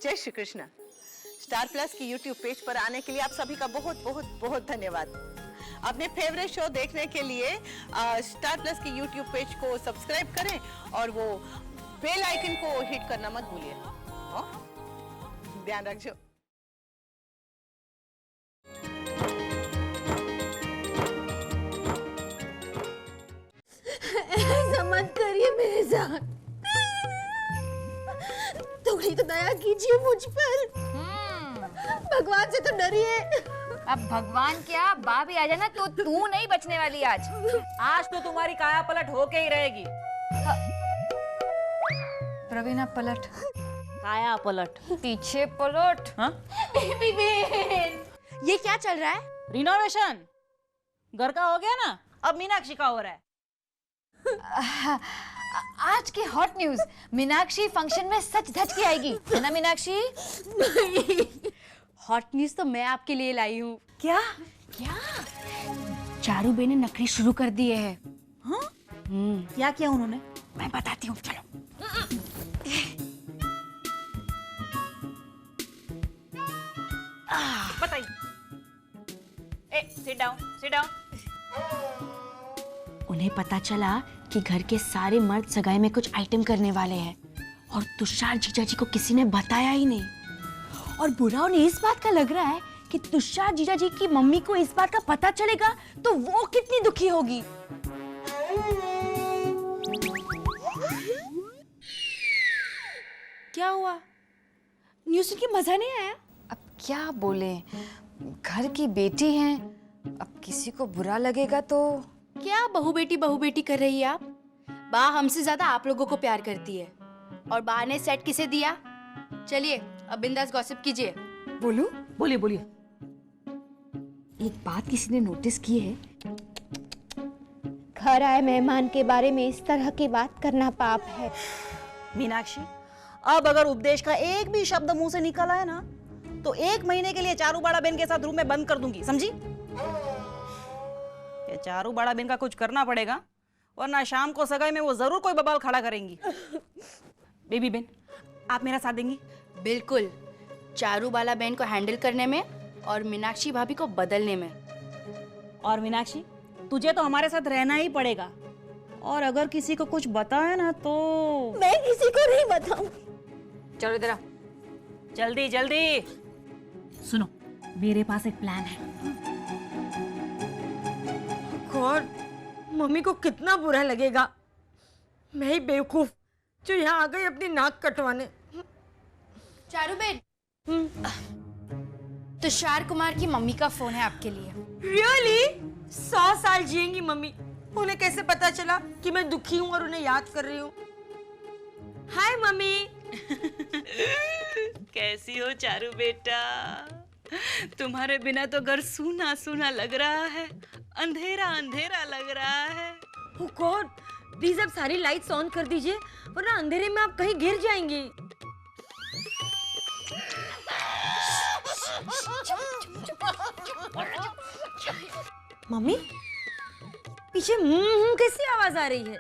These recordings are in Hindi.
जय श्री कृष्ण। स्टार प्लस की यूट्यूब पेज पर आने के लिए आप सभी का बहुत बहुत बहुत धन्यवाद। अपने फेवरेट शो देखने के लिए स्टार प्लस की यूट्यूब पेज को सब्सक्राइब करें और वो बेल आइकन को हिट करना मत भूलिए। ध्यान रखिए। ऐसा मत करिए मेरे साथ, थोड़ी तो दया कीजिए मुझ पर। भगवान से तो डरिए। अब भगवान क्या, बाप ही आ जाए ना तो तू नहीं बचने वाली आज। आज तो तुम्हारी काया पलट होके ही रहेगी। प्रवीणा पलट, काया पलट, पीछे पलट। हाँ? बेबी बेन, ये क्या चल रहा है? रिनोवेशन घर का हो गया ना, अब मीनाक्षी का हो रहा है। आज की हॉट न्यूज, मीनाक्षी फंक्शन में सच धज के आएगी, है ना मीनाक्षी? हॉट न्यूज तो मैं आपके लिए लाई हूँ। क्या? क्या? चारू बे ने नखरे शुरू कर दिए हैं। हाँ? क्या किया उन्होंने? मैं बताती हूँ, चलो। बताइए। Sit down, sit down. उन्हें पता चला कि घर के सारे मर्द सगाई में कुछ आइटम करने वाले हैं और तुषार जीजा जी को किसी ने बताया ही नहीं। और बुरा उन्हें इस बात का लग रहा है कि तुषार जीजा जी की मम्मी को इस बात का पता चलेगा तो वो कितनी दुखी होगी। क्या हुआ? न्यूज़ सुन के मजा नहीं आया? अब क्या बोले, घर की बेटी हैं, अब किसी को बुरा लगेगा तो। क्या बहू बेटी कर रही है आप? बा हमसे ज्यादा आप लोगों को प्यार करती है। और बा ने सेट किसे दिया? चलिए अब बिंदास गॉसिप कीजिए। बोलूं? बोलिए बोलिए। एक बात किसी ने नोटिस की है, घर आए मेहमान के बारे में इस तरह की बात करना पाप है। मीनाक्षी, अब अगर उपदेश का एक भी शब्द मुंह से निकल आया ना तो 1 महीने के लिए चारू बड़ा बहन के साथ रूम में बंद कर दूंगी, समझी? ये चारू बड़ा बहन का कुछ करना पड़ेगा, वरना शाम को सगाई में वो जरूर कोई बवाल खड़ा करेंगी। बेबी बहन, आप मेरा साथ देंगी? बिल्कुल, चारू बाला बहन को हैंडल करने में और मीनाक्षी भाभी को बदलने में। और मीनाक्षी, तुझे तो हमारे साथ रहना ही पड़ेगा, और अगर किसी को कुछ बताया ना तो मैं किसी को नहीं बताऊं। चलो इधर आ। जल्दी जल्दी सुनो, मेरे पास एक प्लान है। गॉड, मम्मी को कितना बुरा लगेगा। मैं ही बेवकूफ जो यहाँ आ गई अपनी नाक कटवाने। चारू बेन, तुषार कुमार की मम्मी का फोन है आपके लिए। रियली? 100 साल जिएंगी मम्मी। उन्हें कैसे पता चला कि मैं दुखी हूँ और उन्हें याद कर रही हूँ? हाय मम्मी। कैसी हो चारू बेटा? तुम्हारे बिना तो घर सूना सूना लग रहा है, अंधेरा अंधेरा लग रहा है। ओह गॉड, प्लीज आप सारी लाइट्स ऑन कर दीजिए, वरना अंधेरे में आप कहीं गिर जाएंगी। मम्मी, पीछे कैसी आवाज आ रही है?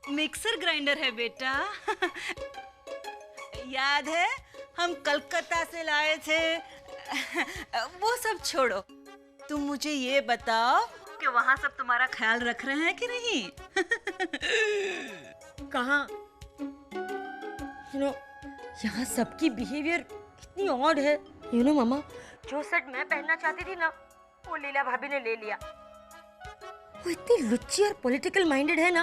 मिक्सर ग्राइंडर है बेटा। याद है हम कलकत्ता से लाए थे? वो सब छोड़ो, तुम मुझे ये बताओ कि वहाँ सब तुम्हारा ख्याल रख रहे हैं कि नहीं? कहाँ? यहाँ सबकी बिहेवियर इतनी ऑड है। मामा, जो सेट मैं पहनना चाहती थी ना, वो लीला भाभी ने ले लिया। वो इतनी लुच्ची और पॉलिटिकल माइंडेड है ना,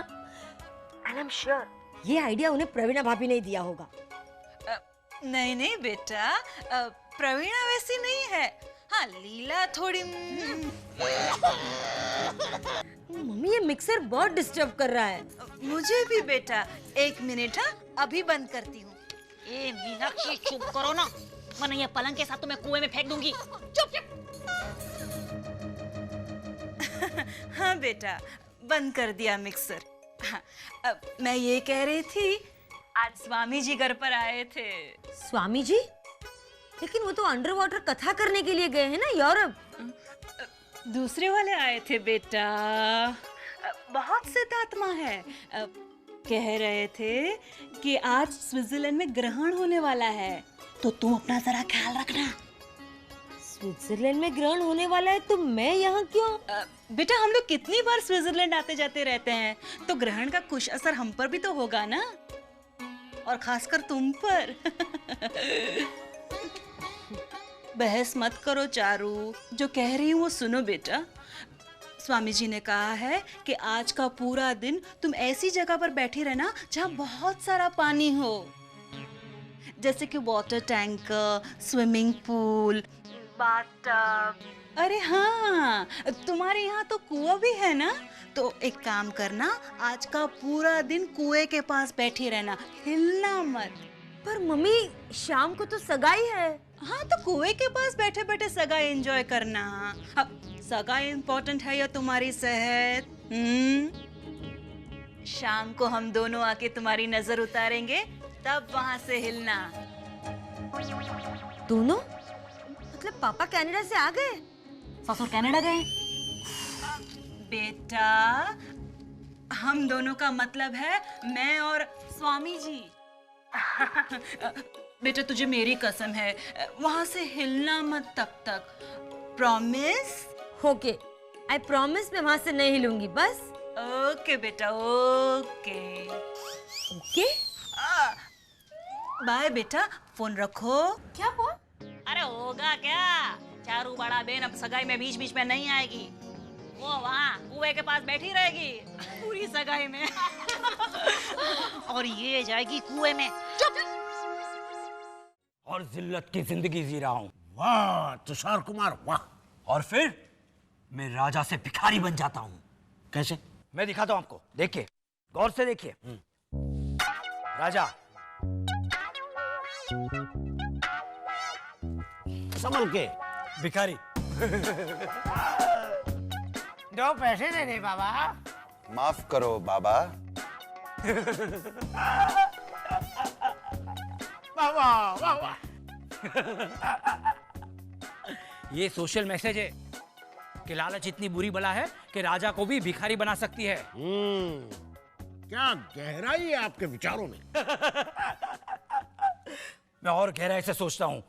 एंड आई एम श्योर ये आइडिया उन्हें प्रवीणा भाभी ने दिया होगा। नहीं नहीं बेटा, प्रवीणा वैसी नहीं है। हाँ, लीला थोड़ी। मम्मी, ये मिक्सर बहुत डिस्टर्ब कर रहा है। मुझे भी बेटा। 1 मिनट, हाँ, अभी बंद करती हूँ। ए मीनाक्षी, चुप करो ना, वरना ये पलंग के साथ तो मैं कुएं में फेंक दूंगी। चुप चुप। हाँ बेटा, बंद कर दिया मिक्सर। हाँ, अब मैं ये कह रही थी, आज स्वामी जी घर पर आए थे। स्वामी जी? लेकिन वो तो अंडर वाटर कथा करने के लिए गए हैं ना यूरोप। दूसरे वाले आए थे बेटा, बहुत सिद्धात्मा है। कह रहे थे कि आज स्विट्जरलैंड में ग्रहण होने वाला है, तो तुम अपना जरा ख्याल रखना। स्विट्जरलैंड में ग्रहण होने वाला है तो मैं यहाँ क्यों? बेटा हम लोग कितनी बार स्विट्जरलैंड आते जाते रहते हैं, तो ग्रहण का कुछ असर हम पर भी तो होगा ना, और खासकर तुम पर। बहस मत करो चारू, जो कह रही हूँ वो सुनो बेटा। स्वामी जी ने कहा है कि आज का पूरा दिन तुम ऐसी जगह पर बैठी रहना जहाँ बहुत सारा पानी हो, जैसे कि water tanker, swimming pool, bathtub. अरे हाँ, तुम्हारे यहाँ तो कुआं भी है ना, तो एक काम करना, आज का पूरा दिन कुएं के पास बैठी रहना, हिलना मत। पर मम्मी शाम को तो सगाई है। हाँ, तो कुएं के पास बैठे बैठे सगाई एंजॉय करना। अब सगाई इम्पोर्टेंट है या तुम्हारी सेहत? शाम को हम दोनों आके तुम्हारी नजर उतारेंगे, तब वहां से हिलना। दोनों? मतलब पापा कनाडा से आ गए? ससुर कनाडा गए? बेटा हम दोनों का मतलब है मैं और स्वामी जी। बेटा तुझे मेरी कसम है, वहां से हिलना मत तब तक। प्रॉमिस? ओके, आई प्रॉमिस मैं वहां से नहीं हिलूंगी बस। ओके बेटा, ओके ओके? बाय बेटा, फोन रखो। क्या फोन? अरे होगा क्या, चारू बड़ा बहन अब सगाई में बीच बीच में नहीं आएगी, वो वहाँ कुएं के पास बैठी रहेगी पूरी सगाई में। और ये जाएगी कुएं में। चुप। और जिल्लत की जिंदगी जी रहा हूँ। वाह तुषार कुमार वाह। और फिर मैं राजा से भिखारी बन जाता हूँ। कैसे? मैं दिखाता हूँ आपको, देखिए गौर से देखिए। राजा संभल के। भिखारी। 2 पैसे दे दे बाबा। माफ करो बाबा। बाबा बाबा। ये सोशल मैसेज है कि लालच इतनी बुरी बला है कि राजा को भी भिखारी बना सकती है। क्या गहराई है आपके विचारों में। मैं और गहराई से सोचता हूँ।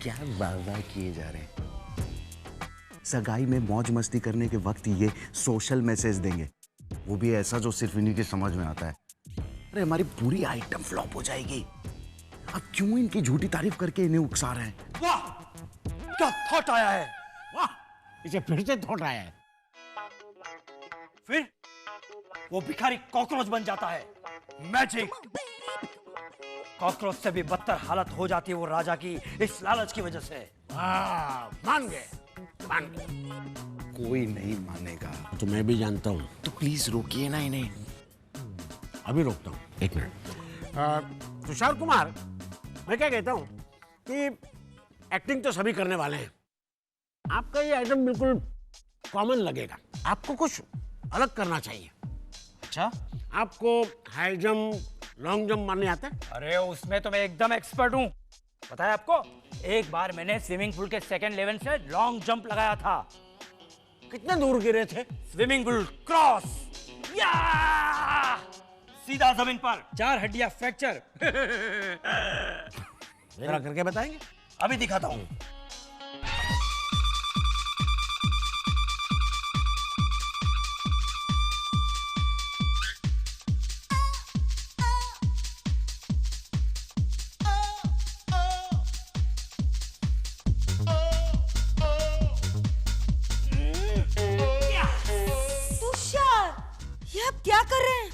क्या वाह किए जा रहे हैं। सगाई में मौज मस्ती करने के वक्त ये सोशल मैसेज देंगे, वो भी ऐसा जो सिर्फ इन्हीं की समझ में आता है। अरे हमारी पूरी आइटम फ्लॉप हो जाएगी। अब क्यों इनकी झूठी तारीफ करके इन्हें उकसा रहे हैं। वाह क्या थॉट आया है। वाह इसे फिर से थोड़ा है। फिर वो भिखारी कॉकरोच बन जाता है। मैजिक। कॉकरोच से भी बदतर हालत हो जाती है वो राजा की इस लालच की वजह से। मान गए मान गए। कोई नहीं मानेगा। तो मैं भी जानता हूँ। तो प्लीज रोकिए ना इन्हें। अभी रोकता हूँ, 1 मिनट। तुषार कुमार, मैं क्या कहता हूँ कि एक्टिंग तो सभी करने वाले हैं, आपका ये आइटम बिल्कुल कॉमन लगेगा। आपको कुछ अलग करना चाहिए। अच्छा, आपको हाई जंप, लॉन्ग जंप मारने आता है? अरे उसमें तो मैं एकदम एक्सपर्ट हूँ। पता है आपको, एक बार मैंने स्विमिंग पूल के सेकंड लेवल से लॉन्ग जंप लगाया था। कितने दूर गिरे थे? स्विमिंग पूल क्रॉस, या सीधा जमीन पर, 4 हड्डियां फ्रैक्चर। जरा करके बताएंगे? अभी दिखाता हूँ। क्या कर रहे हैं?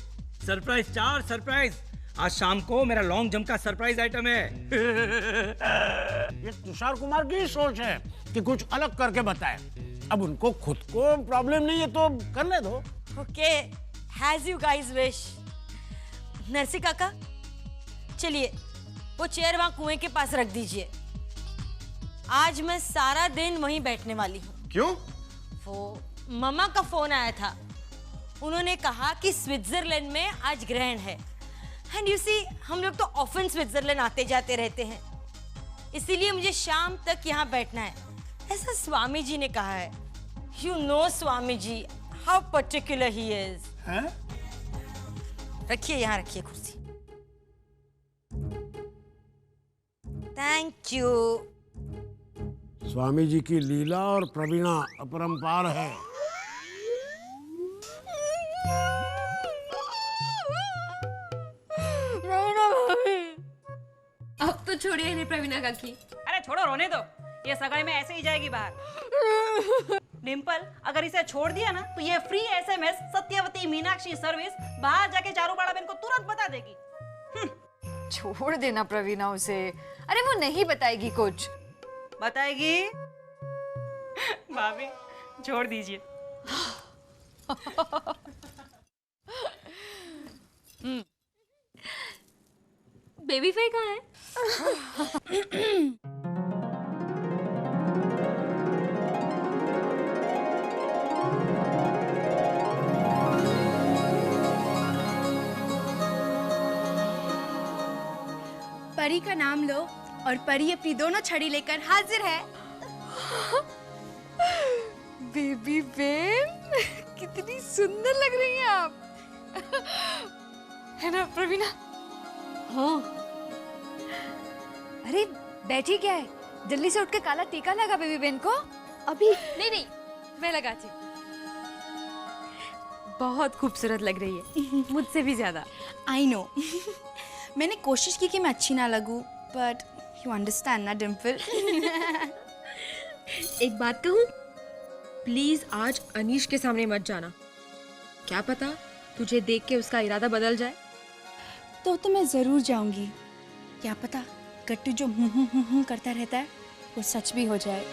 सरप्राइज चार, सरप्राइज। आज शाम को मेरा लॉन्ग जंप का सरप्राइज आइटम है। ये तुषार कुमार की सोच है कि कुछ अलग करके बताए। अब उनको खुद को प्रॉब्लम नहीं है तो करने दो। Okay, has you guys wish. Narsi काका, चलिए वो चेयर वहां कुएं के पास रख दीजिए। आज मैं सारा दिन वहीं बैठने वाली हूँ। क्यों? वो मम्मा का फोन आया था, उन्होंने कहा कि स्विट्जरलैंड में आज ग्रहण है। एंड यू सी, हम लोग तो ऑफन स्विट्जरलैंड आते जाते रहते हैं, इसीलिए मुझे शाम तक यहाँ बैठना है। ऐसा स्वामी जी ने कहा है। You know Swami ji how particular he is. रखिए, यहाँ रखिए कुर्सी। Thank you. स्वामी जी की लीला और प्रवीणा अपरंपार है। अब तो छोड़िए इन्हें प्रवीणा काकी। अरे छोड़ो, रोने दो, ये सगाई में ऐसे ही जाएगी बाहर। डिम्पल, अगर इसे छोड़ दिया ना तो ये free SMS Satyavati Meenakshi service बाहर जाके चारूबाड़ा बहन को तुरंत बता देगी। छोड़ देना प्रवीणा उसे। अरे वो नहीं बताएगी कुछ। बताएगी? भाभी छोड़ दीजिए। बेबी फेस कहाँ है? परी का नाम लो और परी अपनी दोनों छड़ी लेकर हाजिर है। बेबी बेन, कितनी सुंदर लग रही हैं आप। है ना प्रवीणा? हाँ। अरे बैठी क्या है, जल्दी से उठ के काला टीका लगा बेबी बेन को। अभी नहीं, मैं लगाती हूँ। बहुत खूबसूरत लग रही है, मुझसे भी ज्यादा। I know. मैंने कोशिश की कि मैं अच्छी ना लगूं, बट यू अंडरस्टैंड ना डिम्पल। एक बात कहूँ, प्लीज आज अनीश के सामने मत जाना। क्या पता तुझे देख के उसका इरादा बदल जाए। तो मैं जरूर जाऊंगी। क्या पता गट्टू जो हूं करता रहता है वो सच भी हो जाए।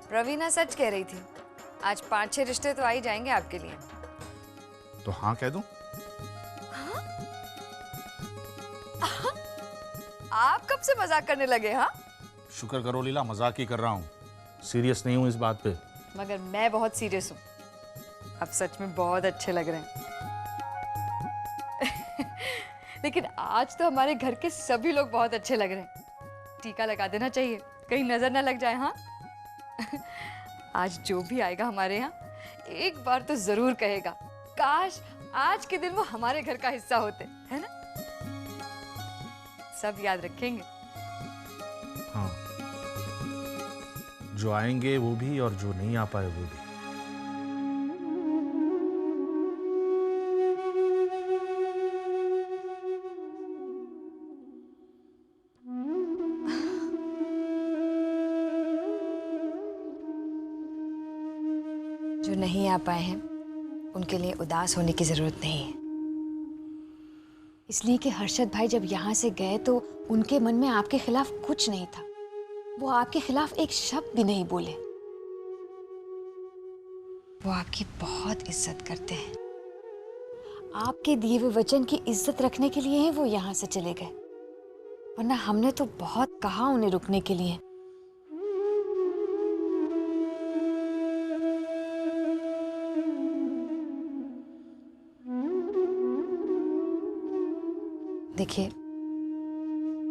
प्रवीणा सच कह रही थी, आज 5-6 रिश्ते तो आ ही जाएंगे आपके लिए। तो हाँ कह दूं? आप कब से मजाक करने लगे? हाँ, शुक्र करो लीला, मजाक ही कर रहा हूँ, सीरियस नहीं हूँ इस बात पे। मगर मैं बहुत सीरियस हूँ। आप सच में बहुत अच्छे लग रहे हैं। लेकिन आज तो हमारे घर के सभी लोग बहुत अच्छे लग रहे हैं। टीका लगा देना चाहिए, कहीं नजर ना लग जाए। हाँ। आज जो भी आएगा हमारे यहाँ एक बार तो जरूर कहेगा, काश आज के दिन वो हमारे घर का हिस्सा होते, है ना? सब याद रखेंगे। हाँ, जो आएंगे वो भी और जो नहीं आ पाए वो भी। जो नहीं आ पाए हैं उनके लिए उदास होने की जरूरत नहीं है, इसलिए कि हर्षद भाई जब यहाँ से गए तो उनके मन में आपके खिलाफ कुछ नहीं था। वो आपके खिलाफ एक शब्द भी नहीं बोले। वो आपकी बहुत इज्जत करते हैं। आपके दिए हुए वचन की इज्जत रखने के लिए ही वो यहाँ से चले गए, वरना हमने तो बहुत कहा उन्हें रुकने के लिए। देखिए,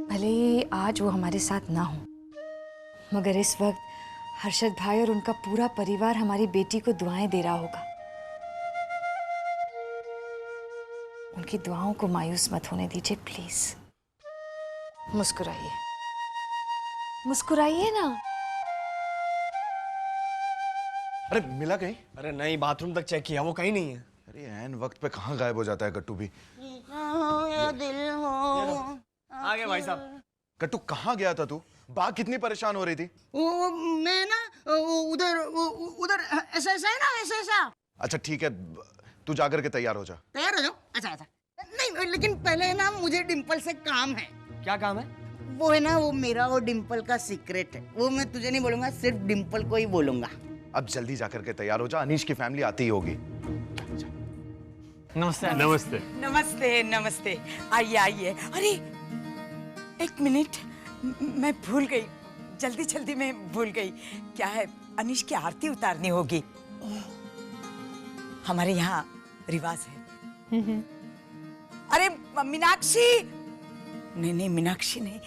भले ही आज वो हमारे साथ ना हो, मगर इस वक्त हर्षद भाई और उनका पूरा परिवार हमारी बेटी को दुआएं दे रहा होगा। उनकी दुआओं को मायूस मत होने दीजिए प्लीज। मुस्कुराइए, मुस्कुराइए ना। अरे मिला कहीं? अरे नहीं, बाथरूम तक चेक किया, वो कहीं नहीं है। अरे ऐन वक्त पे कहाँ गायब हो जाता है गट्टू भी। आ गए भाई साहब। गट्टू कहाँ गया था तू? बात कितनी परेशान हो रही थी। वो मैं ना उधर ऐसा है ना, ऐसा। अच्छा ठीक है, तू जाकर के तैयार हो जा। तैयार हो जाओ। अच्छा नहीं, लेकिन पहले ना मुझे डिम्पल से काम है। क्या काम है? वो है ना, वो मेरा और डिम्पल का सीक्रेट है, वो मैं तुझे नहीं बोलूंगा, सिर्फ डिम्पल को ही बोलूंगा। अब जल्दी जाकर के तैयार हो जा, अनीश की फैमिली आती ही होगी। नमस्ते। नमस्ते। नमस्ते नमस्ते, आइए आइए। अरे एक मिनट, मैं भूल गई, जल्दी में भूल गई। क्या है, अनीश की आरती उतारनी होगी। हमारे यहाँ रिवाज है। अरे मीनाक्षी, नहीं नहीं मीनाक्षी नहीं,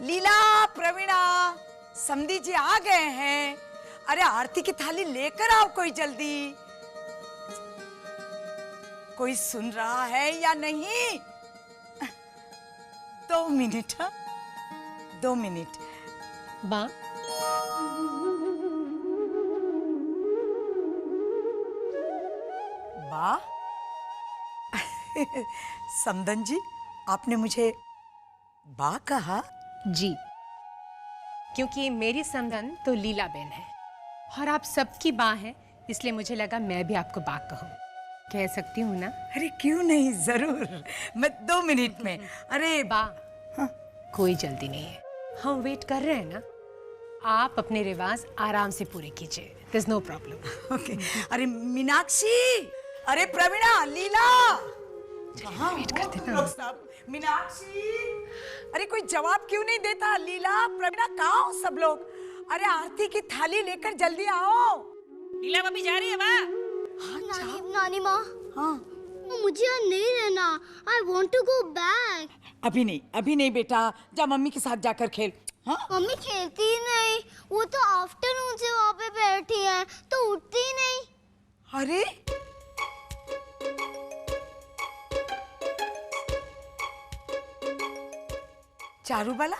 लीला, प्रवीणा, समधी जी आ गए हैं। अरे आरती की थाली लेकर आओ कोई जल्दी। कोई सुन रहा है या नहीं? 2 मिनट, हाँ 2 मिनट। माँ, वाह समदन जी, आपने मुझे बा कहा? जी, क्योंकि मेरी समधन तो लीला बेन है और आप सबकी बा है, इसलिए मुझे लगा मैं भी आपको बा कहूँ। कह सकती हूँ ना? अरे क्यों नहीं, जरूर, मैं 2 मिनट में। अरे बा, हाँ, कोई जल्दी नहीं है, हम वेट कर रहे हैं ना। आप अपने रिवाज आराम से पूरे कीजिए, there's no problem। ओके। अरे मीनाक्षी, अरे प्रवीणा, लीला, वेट करते ना। लोग सब। मीनाक्षी, अरे कोई जवाब क्यों नहीं देता? लीला, प्रवीणा, कहाँ हो सब लोग? अरे आरती की थाली लेकर जल्दी आओ। लीला भाभी जा रही है वाह। नानी माँ, हाँ मुझे यहाँ नहीं रहना। I want to go back। अभी नहीं बेटा, जा मम्मी के साथ जाकर खेल। हाँ? मम्मी खेलती ही नहीं, वो तो आफ्टरनून से वहाँ पे बैठी है, तो उठती ही नहीं। अरे चारूबाला,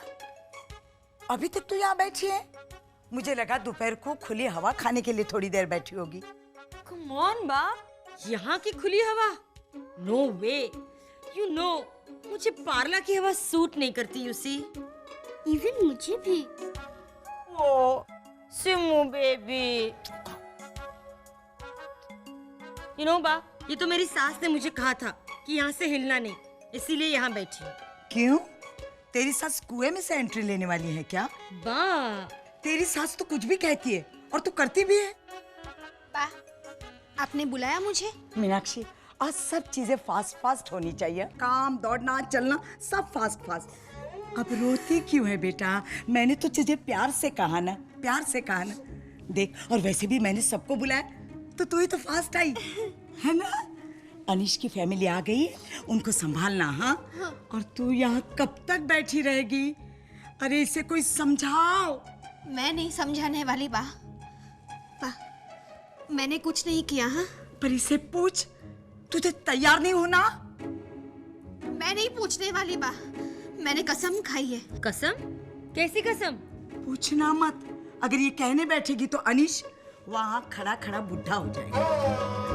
अभी तक तू यहाँ बैठी है? मुझे लगा दोपहर को खुली हवा खाने के लिए थोड़ी देर बैठी होगी। कम ऑन बा, यहाँ की खुली हवा? नो वे, यू नो मुझे पार्ला की हवा सूट नहीं करती, यू सी। इवन मुझे भी। ओ सिमू बेबी, यू नो बा, ये तो मेरी सास ने मुझे कहा था कि यहाँ से हिलना नहीं, इसीलिए यहाँ बैठी हूँ। क्यों? तेरी सास कुएं में से एंट्री लेने वाली है क्या? बा, तेरी सास तो कुछ भी कहती है और तू करती भी है। बा, आपने बुलाया मुझे? मीनाक्षी, आज सब चीजें फास्ट फास्ट होनी चाहिए, काम, दौड़ना, चलना, सब फास्ट फास्ट। अब रोती क्यों है बेटा? मैंने तो तुझे प्यार से कहा ना, प्यार से कहा ना। देख, और वैसे भी मैंने सबको बुलाया, तो तू ही तो फास्ट आई है ना? अनीश की फैमिली आ गई है, उनको संभालना। हाँ, और तू यहाँ कब तक बैठी रहेगी? अरे इसे कोई समझाओ। मैं नहीं समझाने वाली बा। मैंने कुछ नहीं किया। हाँ, पर इसे पूछ, तुझे तैयार नहीं होना? मैं नहीं पूछने वाली बा, मैंने कसम खाई है। कसम? कैसी कसम? पूछना मत, अगर ये कहने बैठेगी तो अनीश वहाँ खड़ा खड़ा बुढ़ा हो जाएगा।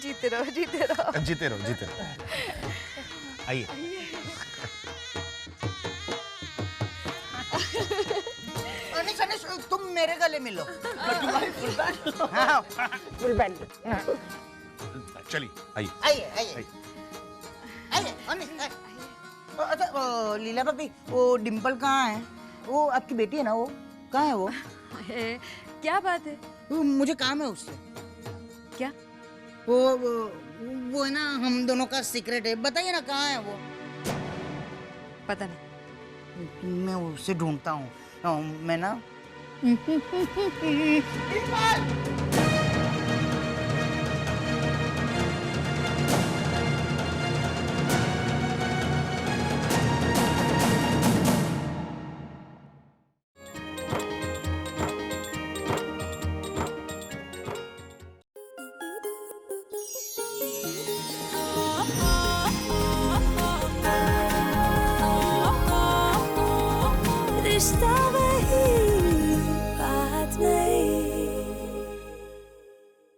जीते रहो, जीते रहो। जीते रहो, जीते रहो। आइए। अनिश, तुम मेरे गले मिलो। Full band. चलिए, आइए। आइए। अनिश, अच्छा लीला भाभी, वो डिम्पल कहाँ है? वो आपकी बेटी है ना, वो कहाँ है वो? क्या बात है? मुझे काम है उससे। क्या? वो है ना, हम दोनों का सीक्रेट है, बताइए ना कहाँ है वो? पता नहीं, मैं उसे ढूंढता हूँ। मैं ना रिश्ता वही